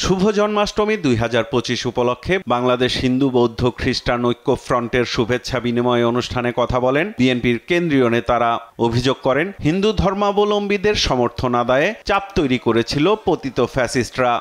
শুভ জন্মাষ্টমী 2025 উপলক্ষে বাংলাদেশ হিন্দু বৌদ্ধ খ্রিস্টান ঐক্য ফ্রন্টের শুভেচ্ছা বিনিময় অনুষ্ঠানে কথা বলেন বিএনপির কেন্দ্রীয় নেতারা। অভিযোগ করেন হিন্দু ধর্মাবলম্বীদের সমর্থন আদায়ে চাপ তৈরি করেছিল পতিত ফ্যাসিস্টরা।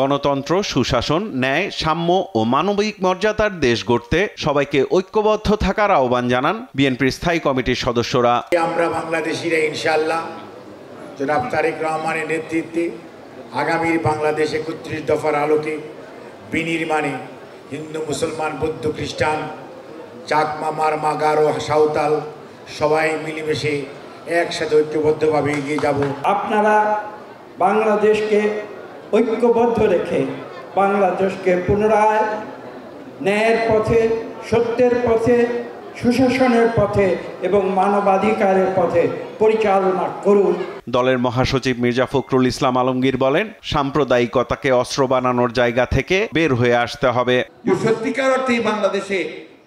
গণতন্ত্র, সুশাসন, ন্যায়, সাম্য ও মানবিক মর্যাদার দেশ গড়তে সবাইকে ঐক্যবদ্ধ থাকার আহ্বান জানান বিএনপির স্থায়ী কমিটির সদস্যরা। আমরা বাংলাদেশিরা ইনশাআল্লাহ জনাব তারেক রহমানের নেতৃত্বে আগামীর বাংলাদেশ ৩১ দফার আলোকে বিনির্মাণে হিন্দু, মুসলমান, বৌদ্ধ, খ্রিস্টান, চাকমা, মারমা, গারো, সাঁওতাল সবাই মিলেমিশে একসাথে ঐক্যবদ্ধভাবে এগিয়ে যাব। আপনারা বাংলাদেশকে ঐক্যবদ্ধ রেখে বাংলাদেশকে পুনরায় ন্যায়ের পথে, সত্যের পথে, সুশাসনের পথে এবং মানবাধিকারের পথে পরিচালনা করুন। দলের মহাসচিব মির্জা ফখরুল ইসলাম আলমগীর বলেন, সাম্প্রদায়িকতাকে অস্ত্র বানানোর জায়গা থেকে বের হয়ে আসতে হবে। সত্যিকার অর্থেই বাংলাদেশে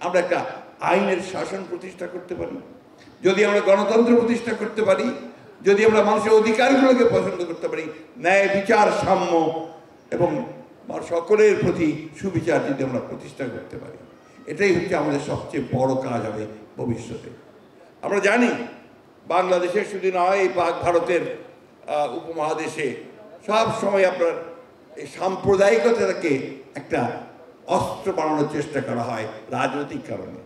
আমরা একটা আইনের শাসন প্রতিষ্ঠা করতে পারি, যদি আমরা গণতন্ত্র প্রতিষ্ঠা করতে পারি, যদি আমরা মানুষের অধিকারগুলোকে পছন্দ করতে পারি, ন্যায়, বিচার, সাম্য এবং সকলের প্রতি সুবিচার যদি আমরা প্রতিষ্ঠা করতে পারি, এটাই হচ্ছে আমাদের সবচেয়ে বড় কাজ হবে ভবিষ্যতে। আমরা জানি বাংলাদেশের শুধু নয়, এই পাক ভারতের উপমহাদেশে সব সময় আপনার এই সাম্প্রদায়িকতাকে একটা অস্ত্র বানানোর চেষ্টা করা হয় রাজনৈতিক কারণে।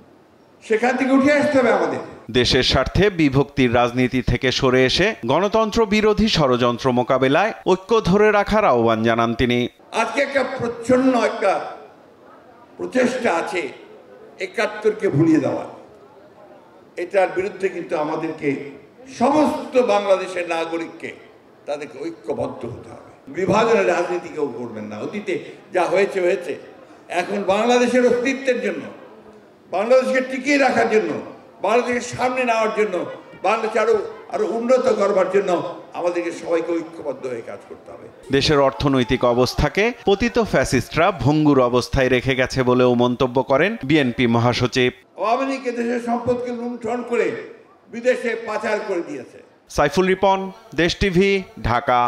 সেখান থেকে উঠে আসতে হবে আমাদের। দেশের স্বার্থে বিভক্তির রাজনীতি থেকে সরে এসে গণতন্ত্র বিরোধী ষড়যন্ত্র মোকাবেলায় ঐক্য ধরে রাখার আহ্বান জানান তিনি। আজকে একটা প্রচ্ছন্ন একটা প্রচেষ্টা আছে ৭১কে ভুলিয়ে দেওয়া। এটার বিরুদ্ধে কিন্তু আমাদেরকে সমস্ত বাংলাদেশের নাগরিককে তাদেরকে ঐক্যবদ্ধ হতে হবে। বিভাজনের রাজনীতি কেউ করবেন না। অতীতে যা হয়েছে হয়েছে। এখন বাংলাদেশের অস্তিত্বের জন্য, বাংলাদেশকে টিকিয়ে রাখার জন্য, বাংলাদেশের সামনে নেওয়ার জন্য, বাংলাদেশ আরো উন্নত করবার জন্য আমাদেরকে সবাইকে ঐক্যবদ্ধ হয়ে কাজ করতে হবে। দেশের অর্থনৈতিক অবস্থাকে পতিত ফ্যাসিস্টরা ভঙ্গুর অবস্থায় রেখে গেছে বলেও মন্তব্য করেন বিএনপি মহাসচিব। আওয়ামী লীগ দেশের সম্পদকে লুণ্ঠন করে বিদেশে পাচার করে দিয়েছে। সাইফুল রিপন, দেশ টিভি, ঢাকা।